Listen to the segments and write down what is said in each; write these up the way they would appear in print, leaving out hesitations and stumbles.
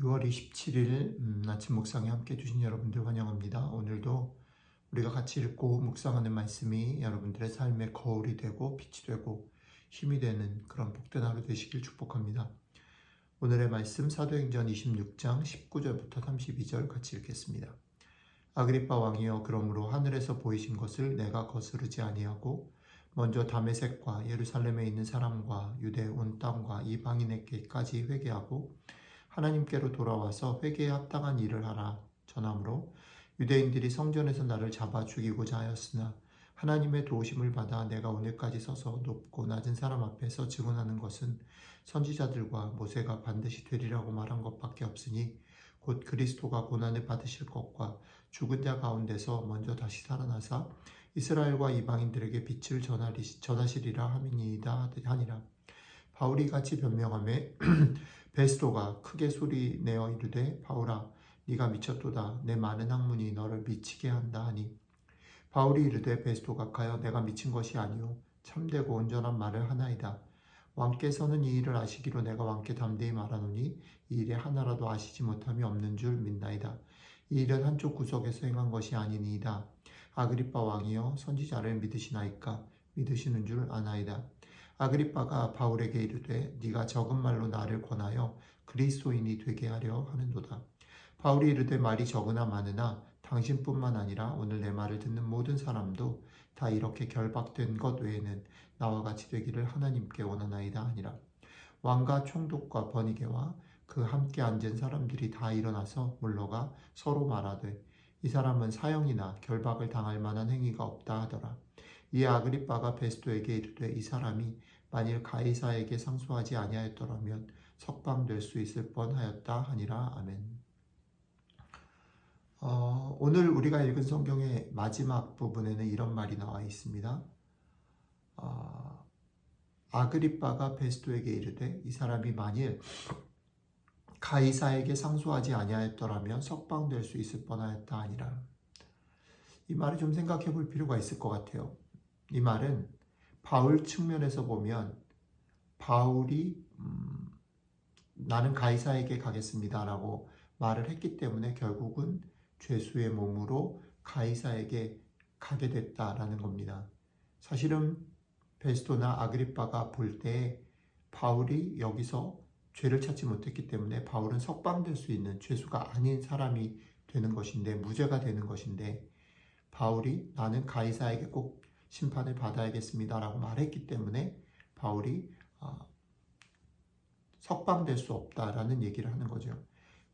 6월 27일 아침 묵상에 함께 해주신 여러분들 환영합니다. 오늘도 우리가 같이 읽고 묵상하는 말씀이 여러분들의 삶의 거울이 되고 빛이 되고 힘이 되는 그런 복된 하루 되시길 축복합니다. 오늘의 말씀 사도행전 26장 19절부터 32절 같이 읽겠습니다. 아그리빠 왕이여, 그러므로 하늘에서 보이신 것을 내가 거스르지 아니하고 먼저 다메섹과 예루살렘에 있는 사람과 유대 온 땅과 이방인에게까지 회개하고 하나님께로 돌아와서 회개에 합당한 일을 하라 전함으로, 유대인들이 성전에서 나를 잡아 죽이고자 하였으나 하나님의 도우심을 받아 내가 오늘까지 서서 높고 낮은 사람 앞에서 증언하는 것은 선지자들과 모세가 반드시 되리라고 말한 것밖에 없으니, 곧 그리스도가 고난을 받으실 것과 죽은 자 가운데서 먼저 다시 살아나사 이스라엘과 이방인들에게 빛을 전하시리라 함이니이다 하니라. 바울이 같이 변명하매 베스도가 크게 소리내어 이르되, 바울아, 네가 미쳤도다. 내 많은 학문이 너를 미치게 한다 하니, 바울이 이르되, 베스도가 가여 내가 미친 것이 아니오 참되고 온전한 말을 하나이다. 왕께서는 이 일을 아시기로 내가 왕께 담대히 말하노니 이 일에 하나라도 아시지 못함이 없는 줄 믿나이다. 이 일은 한쪽 구석에서 행한 것이 아니니이다. 아그리빠 왕이여, 선지자를 믿으시나이까? 믿으시는 줄 아나이다. 아그리빠가 바울에게 이르되, 네가 적은 말로 나를 권하여 그리스도인이 되게 하려 하는도다. 바울이 이르되, 말이 적으나 많으나 당신뿐만 아니라 오늘 내 말을 듣는 모든 사람도 다 이렇게 결박된 것 외에는 나와 같이 되기를 하나님께 원하나이다 하니라. 왕과 총독과 버니게와 그 함께 앉은 사람들이 다 일어나서 물러가 서로 말하되, 이 사람은 사형이나 결박을 당할 만한 행위가 없다 하더라. 이에 아그리빠가 베스도에게 이르되, 이 사람이 만일 가이사에게 상소하지 아니하였더라면 석방될 수 있을 뻔하였다 하니라. 아멘. 오늘 우리가 읽은 성경의 마지막 부분에는 이런 말이 나와 있습니다. 아그리빠가 베스도에게 이르되, 이 사람이 만일 가이사에게 상소하지 아니하였더라면 석방될 수 있을 뻔하였다 하니라. 이 말을 좀 생각해 볼 필요가 있을 것 같아요. 이 말은 바울 측면에서 보면 바울이 나는 가이사에게 가겠습니다 라고 말을 했기 때문에 결국은 죄수의 몸으로 가이사에게 가게 됐다라는 겁니다. 사실은 베스도나 아그리빠가 볼 때 바울이 여기서 죄를 찾지 못했기 때문에 바울은 석방될 수 있는 죄수가 아닌 사람이 되는 것인데, 무죄가 되는 것인데, 바울이 나는 가이사에게 꼭 심판을 받아야겠습니다 라고 말했기 때문에 바울이 석방될 수 없다라는 얘기를 하는 거죠.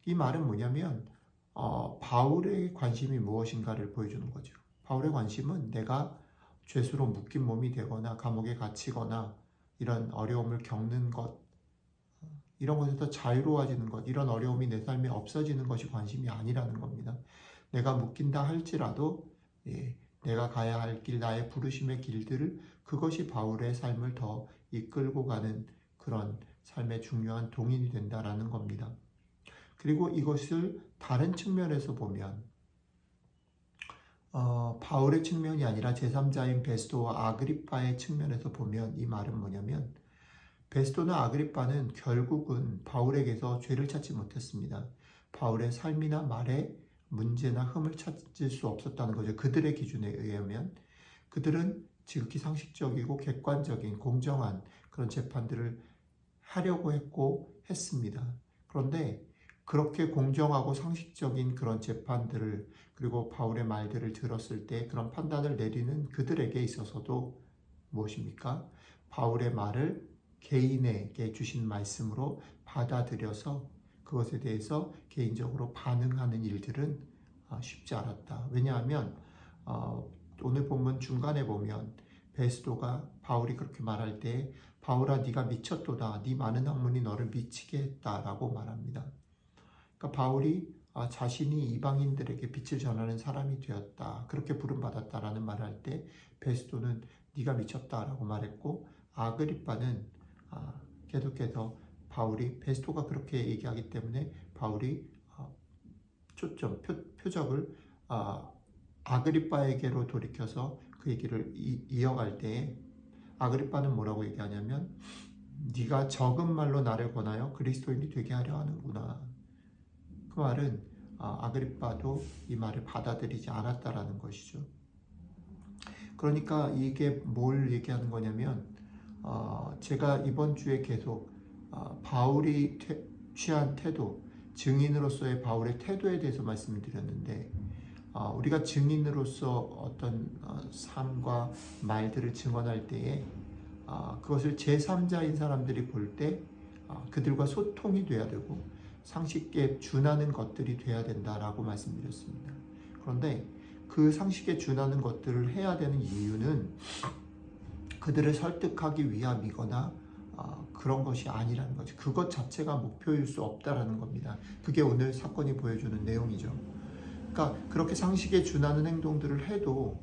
이 말은 뭐냐면 바울의 관심이 무엇인가를 보여주는 거죠. 바울의 관심은 내가 죄수로 묶인 몸이 되거나 감옥에 갇히거나 이런 어려움을 겪는 것, 이런 것에서 자유로워지는 것, 이런 어려움이 내 삶에 없어지는 것이 관심이 아니라는 겁니다. 내가 묶인다 할지라도 내가 가야 할 길, 나의 부르심의 길들을, 그것이 바울의 삶을 더 이끌고 가는 그런 삶의 중요한 동인이 된다라는 겁니다. 그리고 이것을 다른 측면에서 보면 바울의 측면이 아니라 제3자인 베스도와 아그리빠의 측면에서 보면 이 말은 뭐냐면, 베스도나 아그리빠는 결국은 바울에게서 죄를 찾지 못했습니다. 바울의 삶이나 말에 문제나 흠을 찾을 수 없었다는 거죠. 그들의 기준에 의하면 그들은 지극히 상식적이고 객관적인 공정한 그런 재판들을 하려고 했습니다. 그런데 그렇게 공정하고 상식적인 그런 재판들을, 그리고 바울의 말들을 들었을 때 그런 판단을 내리는 그들에게 있어서도 무엇입니까? 바울의 말을 개인에게 주신 말씀으로 받아들여서 그것에 대해서 개인적으로 반응하는 일들은 쉽지 않았다. 왜냐하면 오늘 본문 중간에 보면 베스도가 바울이 그렇게 말할 때, 바울아, 네가 미쳤도다. 네 많은 학문이 너를 미치게 했다라고 말합니다. 그러니까 바울이 자신이 이방인들에게 빛을 전하는 사람이 되었다, 그렇게 부름받았다라는 말을 할 때 베스도는 네가 미쳤다라고 말했고, 아그리빠는 계속해서 바울이, 베스도가 그렇게 얘기하기 때문에 바울이 표적을 아그리빠에게로 돌이켜서 그 얘기를 이어갈 때 아그리빠는 뭐라고 얘기하냐면, 네가 적은 말로 나를 권하여 그리스도인이 되게 하려 하는구나. 그 말은 아그리빠도 이 말을 받아들이지 않았다라는 것이죠. 그러니까 이게 뭘 얘기하는 거냐면 제가 이번 주에 계속 바울이 취한 태도, 증인으로서의 바울의 태도에 대해서 말씀을 드렸는데 우리가 증인으로서 어떤 삶과 말들을 증언할 때에 그것을 제3자인 사람들이 볼 때 그들과 소통이 돼야 되고 상식에 준하는 것들이 돼야 된다라고 말씀드렸습니다. 그런데 그 상식에 준하는 것들을 해야 되는 이유는 그들을 설득하기 위함이거나 그런 것이 아니라는 거죠. 그것 자체가 목표일 수 없다라는 겁니다. 그게 오늘 사건이 보여주는 내용이죠. 그러니까 그렇게 상식에 준하는 행동들을 해도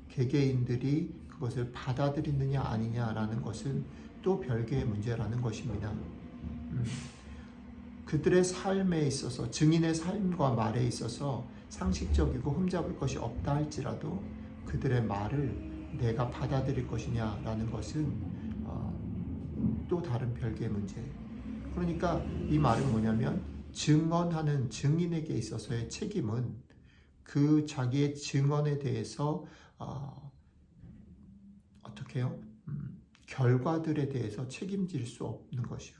개개인들이 그것을 받아들이느냐 아니냐라는 것은 또 별개의 문제라는 것입니다. 그들의 삶에 있어서, 증인의 삶과 말에 있어서 상식적이고 흠잡을 것이 없다 할지라도 그들의 말을 내가 받아들일 것이냐라는 것은 또 다른 별개의 문제. 그러니까 이 말은 뭐냐면 증언하는 증인에게 있어서의 책임은 그 자기의 증언에 대해서 어떻게 해요? 결과들에 대해서 책임질 수 없는 것이요.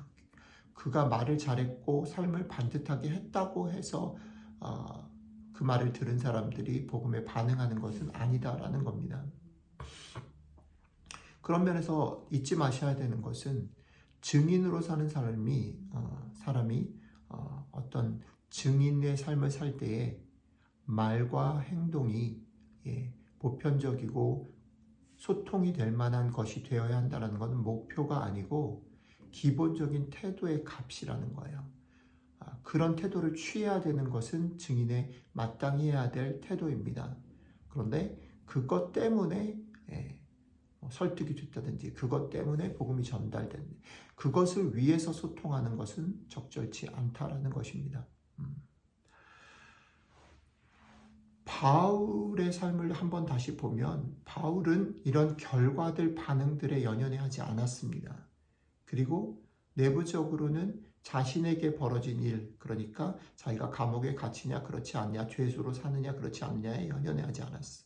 그가 말을 잘했고 삶을 반듯하게 했다고 해서 그 말을 들은 사람들이 복음에 반응하는 것은 아니다라는 겁니다. 그런 면에서 잊지 마셔야 되는 것은 증인으로 사는 사람이 어떤 증인의 삶을 살 때에 말과 행동이 보편적이고 소통이 될 만한 것이 되어야 한다는 것은 목표가 아니고 기본적인 태도의 값이라는 거예요. 그런 태도를 취해야 되는 것은 증인의 마땅히 해야 될 태도입니다. 그런데 그것 때문에 설득이 됐다든지 그것 때문에 복음이 전달된다. 그것을 위해서 소통하는 것은 적절치 않다라는 것입니다. 바울의 삶을 한번 다시 보면 바울은 이런 결과들, 반응들에 연연해하지 않았습니다. 그리고 내부적으로는 자신에게 벌어진 일, 그러니까 자기가 감옥에 갇히냐 그렇지 않냐, 죄수로 사느냐 그렇지 않냐에 연연해하지 않았어.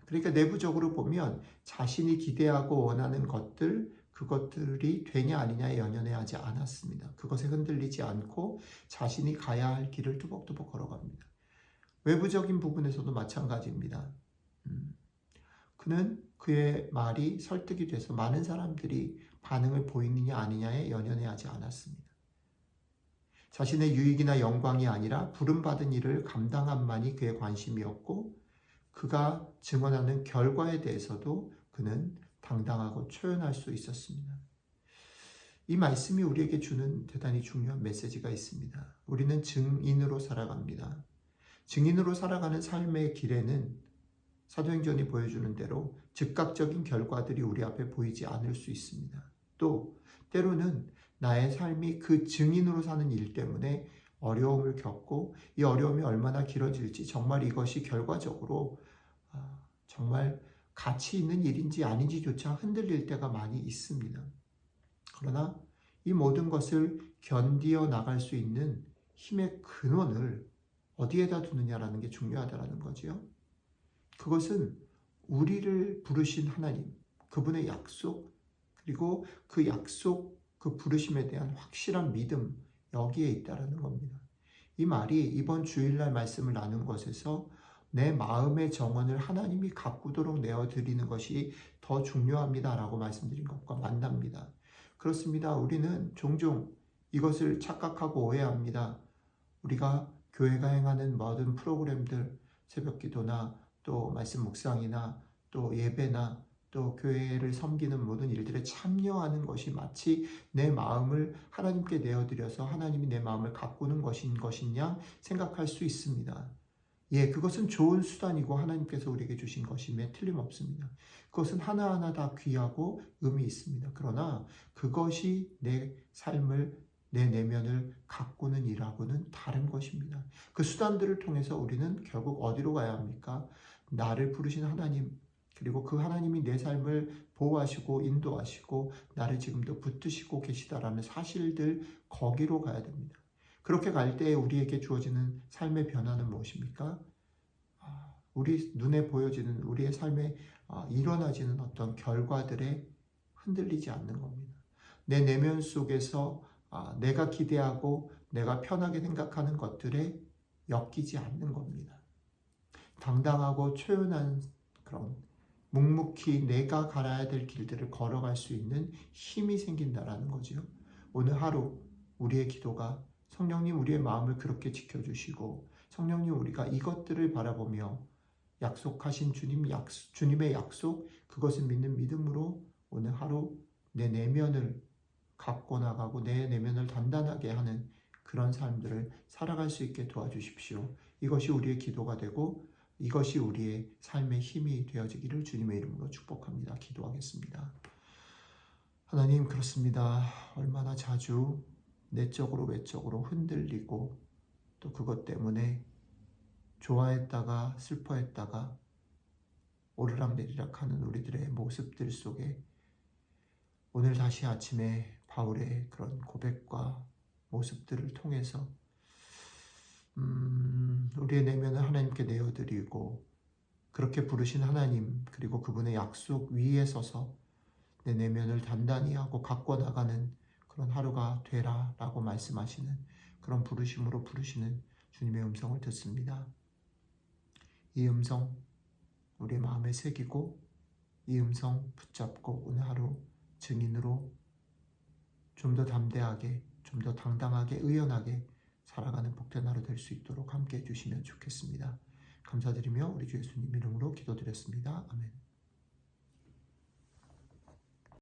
그러니까 내부적으로 보면 자신이 기대하고 원하는 것들, 그것들이 되냐 아니냐에 연연해하지 않았습니다. 그것에 흔들리지 않고 자신이 가야 할 길을 뚜벅뚜벅 걸어갑니다. 외부적인 부분에서도 마찬가지입니다. 그는 그의 말이 설득이 돼서 많은 사람들이 반응을 보이느냐 아니냐에 연연해하지 않았습니다. 자신의 유익이나 영광이 아니라 부름받은 일을 감당함만이 그의 관심이었고 그가 증언하는 결과에 대해서도 그는 당당하고 초연할 수 있었습니다. 이 말씀이 우리에게 주는 대단히 중요한 메시지가 있습니다. 우리는 증인으로 살아갑니다. 증인으로 살아가는 삶의 길에는 사도행전이 보여주는 대로 즉각적인 결과들이 우리 앞에 보이지 않을 수 있습니다. 또 때로는 나의 삶이 그 증인으로 사는 일 때문에 어려움을 겪고 이 어려움이 얼마나 길어질지 정말 이것이 결과적으로 정말 가치 있는 일인지 아닌지조차 흔들릴 때가 많이 있습니다. 그러나 이 모든 것을 견디어 나갈 수 있는 힘의 근원을 어디에다 두느냐라는 게 중요하다는 거지요. 그것은 우리를 부르신 하나님, 그분의 약속, 그리고 그 약속, 그 부르심에 대한 확실한 믿음, 여기에 있다는 겁니다. 이 말이 이번 주일날 말씀을 나눈 것에서 내 마음의 정원을 하나님이 가꾸도록 내어드리는 것이 더 중요합니다라고 말씀드린 것과 만납니다. 그렇습니다. 우리는 종종 이것을 착각하고 오해합니다. 우리가 교회가 행하는 모든 프로그램들, 새벽기도나 또 말씀 묵상이나 또 예배나 또 교회를 섬기는 모든 일들에 참여하는 것이 마치 내 마음을 하나님께 내어드려서 하나님이 내 마음을 가꾸는 것이냐 생각할 수 있습니다. 그것은 좋은 수단이고 하나님께서 우리에게 주신 것임에 틀림없습니다. 그것은 하나하나 다 귀하고 의미 있습니다. 그러나 그것이 내 삶을, 내 내면을 가꾸는 일하고는 다른 것입니다. 그 수단들을 통해서 우리는 결국 어디로 가야 합니까? 나를 부르신 하나님, 그리고 그 하나님이 내 삶을 보호하시고 인도하시고 나를 지금도 붙드시고 계시다라는 사실들, 거기로 가야 됩니다. 그렇게 갈 때 우리에게 주어지는 삶의 변화는 무엇입니까? 우리 눈에 보여지는 우리의 삶에 일어나지는 어떤 결과들에 흔들리지 않는 겁니다. 내 내면 속에서 내가 기대하고 내가 편하게 생각하는 것들에 엮이지 않는 겁니다. 당당하고 초연한 그런 묵묵히 내가 가야 될 길들을 걸어갈 수 있는 힘이 생긴다라는 거죠. 오늘 하루 우리의 기도가 성령님 우리의 마음을 그렇게 지켜주시고 성령님 우리가 이것들을 바라보며 약속하신 주님의 약속 그것을 믿는 믿음으로 오늘 하루 내 내면을 갖고 나가고 내 내면을 단단하게 하는 그런 삶들을 살아갈 수 있게 도와주십시오. 이것이 우리의 기도가 되고 이것이 우리의 삶의 힘이 되어지기를 주님의 이름으로 축복합니다. 기도하겠습니다. 하나님 그렇습니다. 얼마나 자주 내적으로 외적으로 흔들리고 또 그것 때문에 좋아했다가 슬퍼했다가 오르락내리락 하는 우리들의 모습들 속에 오늘 다시 아침에 바울의 그런 고백과 모습들을 통해서 우리의 내면을 하나님께 내어드리고 그렇게 부르신 하나님 그리고 그분의 약속 위에 서서 내 내면을 단단히 하고 갖고 나가는 그런 하루가 되라 라고 말씀하시는 그런 부르심으로 부르시는 주님의 음성을 듣습니다. 이 음성 우리의 마음에 새기고 이 음성 붙잡고 오늘 하루 증인으로 좀 더 담대하게 좀 더 당당하게 의연하게 살아가는 복된 하루 될 수 있도록 함께 해주시면 좋겠습니다. 감사드리며 우리 주 예수님 이름으로 기도드렸습니다. 아멘.